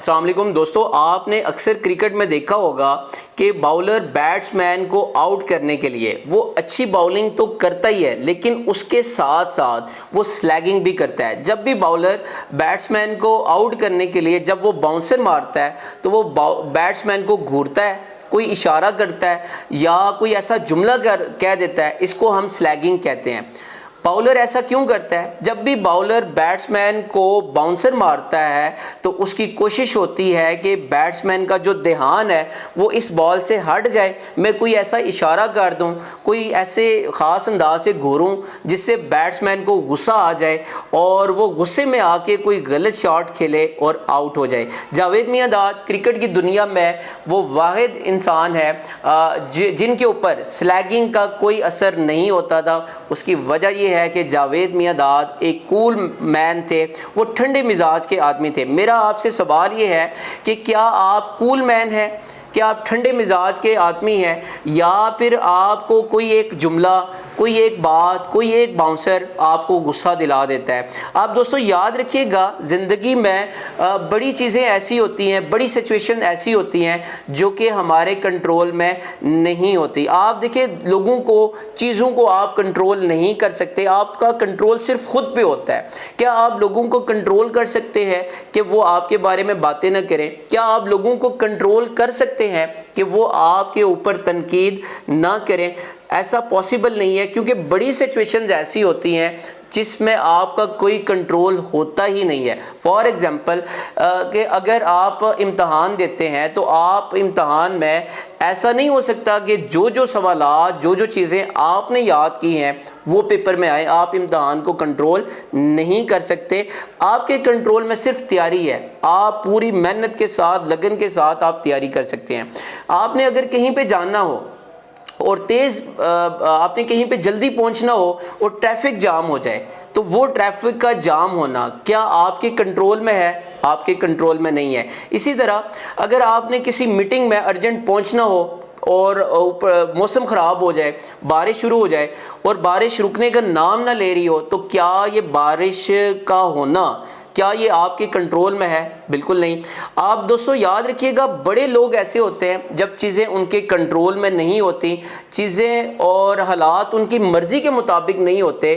السلام علیکم دوستو، آپ نے اکثر کرکٹ میں دیکھا ہوگا کہ باؤلر بیٹسمین کو آؤٹ کرنے کے لیے وہ اچھی باؤلنگ تو کرتا ہی ہے، لیکن اس کے ساتھ ساتھ وہ سلیگنگ بھی کرتا ہے۔ جب بھی باؤلر بیٹسمین کو آؤٹ کرنے کے لیے جب وہ باؤنسر مارتا ہے تو وہ بیٹسمین کو گھورتا ہے، کوئی اشارہ کرتا ہے یا کوئی ایسا جملہ کہہ دیتا ہے، اس کو ہم سلیگنگ کہتے ہیں۔ باؤلر ایسا کیوں کرتا ہے؟ جب بھی باؤلر بیٹسمین کو باؤنسر مارتا ہے تو اس کی کوشش ہوتی ہے کہ بیٹسمین کا جو دھیان ہے وہ اس بال سے ہٹ جائے، میں کوئی ایسا اشارہ کر دوں، کوئی ایسے خاص انداز سے گھوروں جس سے بیٹسمین کو غصہ آ جائے اور وہ غصے میں آ کے کوئی غلط شاٹ کھیلے اور آؤٹ ہو جائے۔ جاوید میانداد کرکٹ کی دنیا میں وہ واحد انسان ہے جن کے اوپر سلیگنگ کا کوئی اثر نہیں ہوتا تھا۔ اس کی وجہ یہ ہے کہ جاوید میانداد ایک کول مین تھے، وہ ٹھنڈے مزاج کے آدمی تھے۔ میرا آپ سے سوال یہ ہے کہ کیا آپ کول مین ہیں، کیا آپ ٹھنڈے مزاج کے آدمی ہیں، یا پھر آپ کو کوئی ایک جملہ، کوئی ایک بات، کوئی ایک باؤنسر آپ کو غصہ دلا دیتا ہے؟ آپ دوستو یاد رکھیے گا، زندگی میں بڑی چیزیں ایسی ہوتی ہیں، بڑی سچویشن ایسی ہوتی ہیں جو کہ ہمارے کنٹرول میں نہیں ہوتی۔ آپ دیکھیں، لوگوں کو، چیزوں کو آپ کنٹرول نہیں کر سکتے، آپ کا کنٹرول صرف خود پہ ہوتا ہے۔ کیا آپ لوگوں کو کنٹرول کر سکتے ہیں کہ وہ آپ کے بارے میں باتیں نہ کریں؟ کیا آپ لوگوں کو کنٹرول کر سکتے ہیں کہ وہ آپ کے اوپر تنقید نہ کریں؟ ایسا پاسبل نہیں ہے، کیونکہ بڑی سچویشنز ایسی ہوتی ہیں جس میں آپ کا کوئی کنٹرول ہوتا ہی نہیں ہے۔ فار ایگزامپل کہ اگر آپ امتحان دیتے ہیں تو آپ امتحان میں ایسا نہیں ہو سکتا کہ جو سوالات، جو چیزیں آپ نے یاد کی ہیں وہ پیپر میں آئے، آپ امتحان کو کنٹرول نہیں کر سکتے۔ آپ کے کنٹرول میں صرف تیاری ہے، آپ پوری محنت کے ساتھ، لگن کے ساتھ آپ تیاری کر سکتے ہیں۔ آپ نے اگر کہیں پہ جانا ہو اور آپ نے کہیں پہ جلدی پہنچنا ہو اور ٹریفک جام ہو جائے تو وہ ٹریفک کا جام ہونا کیا آپ کے کنٹرول میں ہے؟ آپ کے کنٹرول میں نہیں ہے۔ اسی طرح اگر آپ نے کسی میٹنگ میں ارجنٹ پہنچنا ہو اور موسم خراب ہو جائے، بارش شروع ہو جائے اور بارش رکنے کا نام نہ لے رہی ہو، تو کیا یہ بارش کا ہونا، کیا یہ آپ کے کنٹرول میں ہے؟ بالکل نہیں۔ آپ دوستو یاد رکھیے گا، بڑے لوگ ایسے ہوتے ہیں جب چیزیں ان کے کنٹرول میں نہیں ہوتی، چیزیں اور حالات ان کی مرضی کے مطابق نہیں ہوتے،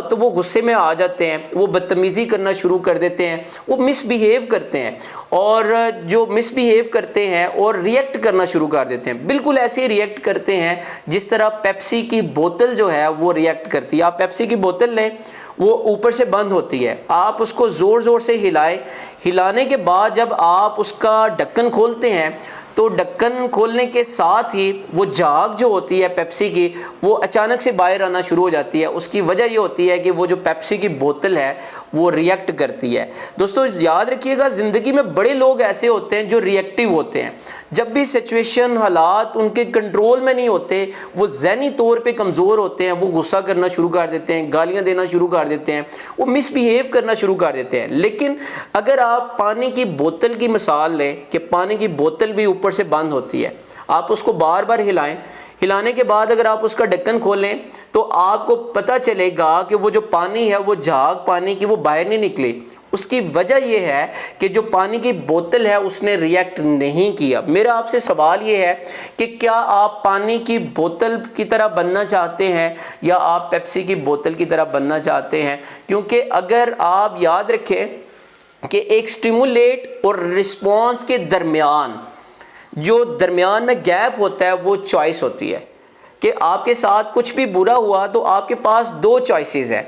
تو وہ غصے میں آ جاتے ہیں، وہ بدتمیزی کرنا شروع کر دیتے ہیں، وہ مس بیہیو کرتے ہیں، اور جو مس بیہیو کرتے ہیں اور ریئیکٹ کرنا شروع کر دیتے ہیں، بالکل ایسے ریئیکٹ کرتے ہیں جس طرح پیپسی کی بوتل جو ہے وہ ریئیکٹ کرتی ہے۔ آپ پیپسی کی بوتل لیں، وہ اوپر سے بند ہوتی ہے، آپ اس کو زور زور سے ہلائیں، ہلانے کے بعد جب آپ اس کا ڈھکن کھولتے ہیں تو ڈھکن کھولنے کے ساتھ ہی وہ جھاگ جو ہوتی ہے پیپسی کی، وہ اچانک سے باہر آنا شروع ہو جاتی ہے۔ اس کی وجہ یہ ہوتی ہے کہ وہ جو پیپسی کی بوتل ہے وہ ریئیکٹ کرتی ہے۔ دوستو یاد رکھیے گا، زندگی میں بڑے لوگ ایسے ہوتے ہیں جو ریئیکٹیو ہوتے ہیں۔ جب بھی سچویشن، حالات ان کے کنٹرول میں نہیں ہوتے، وہ ذہنی طور پہ کمزور ہوتے ہیں، وہ غصہ کرنا شروع کر دیتے ہیں، گالیاں دینا شروع کر دیتے ہیں، وہ مس بیہیو کرنا شروع کر دیتے ہیں۔ لیکن اگر آپ پانی کی بوتل کی مثال لیں کہ پانی کی بوتل بھی اوپر سے بند ہوتی ہے، آپ اس کو بار بار ہلائیں، ہلانے کے بعد اگر آپ اس کا ڈھکن کھولیں تو آپ کو پتہ چلے گا کہ وہ جو پانی ہے، وہ جھاگ پانی کی وہ باہر نہیں نکلی۔ اس کی وجہ یہ ہے کہ جو پانی کی بوتل ہے اس نے ریئیکٹ نہیں کیا۔ میرا آپ سے سوال یہ ہے کہ کیا آپ پانی کی بوتل کی طرح بننا چاہتے ہیں یا آپ پیپسی کی بوتل کی طرح بننا چاہتے ہیں؟ کیونکہ اگر آپ یاد رکھیں کہ ایک سٹیمولیٹ اور رسپانس کے درمیان جو درمیان میں گیپ ہوتا ہے وہ چوائس ہوتی ہے کہ آپ کے ساتھ کچھ بھی برا ہوا تو آپ کے پاس دو چوائسز ہیں۔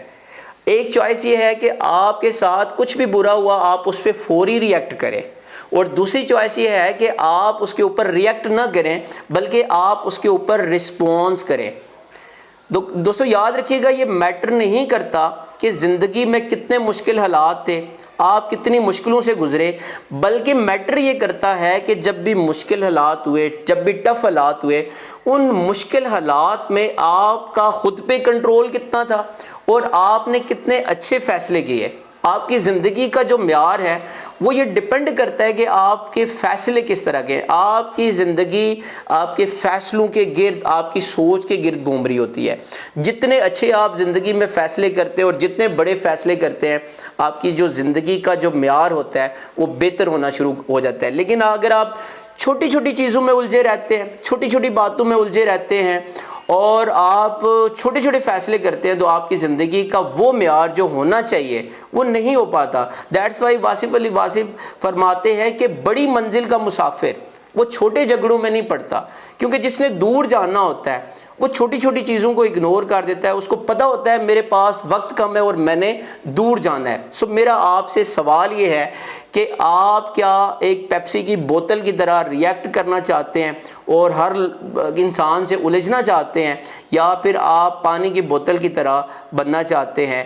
ایک چوائس یہ ہے کہ آپ کے ساتھ کچھ بھی برا ہوا آپ اس پہ فوری ریئیکٹ کریں، اور دوسری چوائس یہ ہے کہ آپ اس کے اوپر ریئیکٹ نہ کریں بلکہ آپ اس کے اوپر رسپانس کریں۔ دوستو یاد رکھیے گا، یہ میٹر نہیں کرتا کہ زندگی میں کتنے مشکل حالات تھے، آپ کتنی مشکلوں سے گزرے، بلکہ میٹر یہ کرتا ہے کہ جب بھی مشکل حالات ہوئے، جب بھی ٹف حالات ہوئے، ان مشکل حالات میں آپ کا خود پہ کنٹرول کتنا تھا اور آپ نے کتنے اچھے فیصلے کیے۔ آپ کی زندگی کا جو معیار ہے وہ یہ ڈپینڈ کرتا ہے کہ آپ کے فیصلے کس طرح کے ہیں. آپ کی زندگی آپ کے فیصلوں کے گرد، آپ کی سوچ کے گرد گھوم رہی ہوتی ہے. جتنے اچھے آپ زندگی میں فیصلے کرتے ہیں اور جتنے بڑے فیصلے کرتے ہیں، آپ کی جو زندگی کا جو معیار ہوتا ہے وہ بہتر ہونا شروع ہو جاتا ہے. لیکن اگر آپ چھوٹی چھوٹی چیزوں میں الجھے رہتے ہیں، چھوٹی چھوٹی باتوں میں الجھے رہتے ہیں اور آپ چھوٹے چھوٹے فیصلے کرتے ہیں، تو آپ کی زندگی کا وہ معیار جو ہونا چاہیے وہ نہیں ہو پاتا. دیٹس وائی واصف علی واصف فرماتے ہیں کہ بڑی منزل کا مسافر وہ چھوٹے جھگڑوں میں نہیں پڑتا، کیونکہ جس نے دور جانا ہوتا ہے وہ چھوٹی چھوٹی چیزوں کو اگنور کر دیتا ہے. اس کو پتہ ہوتا ہے میرے پاس وقت کم ہے اور میں نے دور جانا ہے. سو میرا آپ سے سوال یہ ہے کہ آپ کیا ایک پیپسی کی بوتل کی طرح ریئیکٹ کرنا چاہتے ہیں اور ہر انسان سے الجھنا چاہتے ہیں، یا پھر آپ پانی کی بوتل کی طرح بننا چاہتے ہیں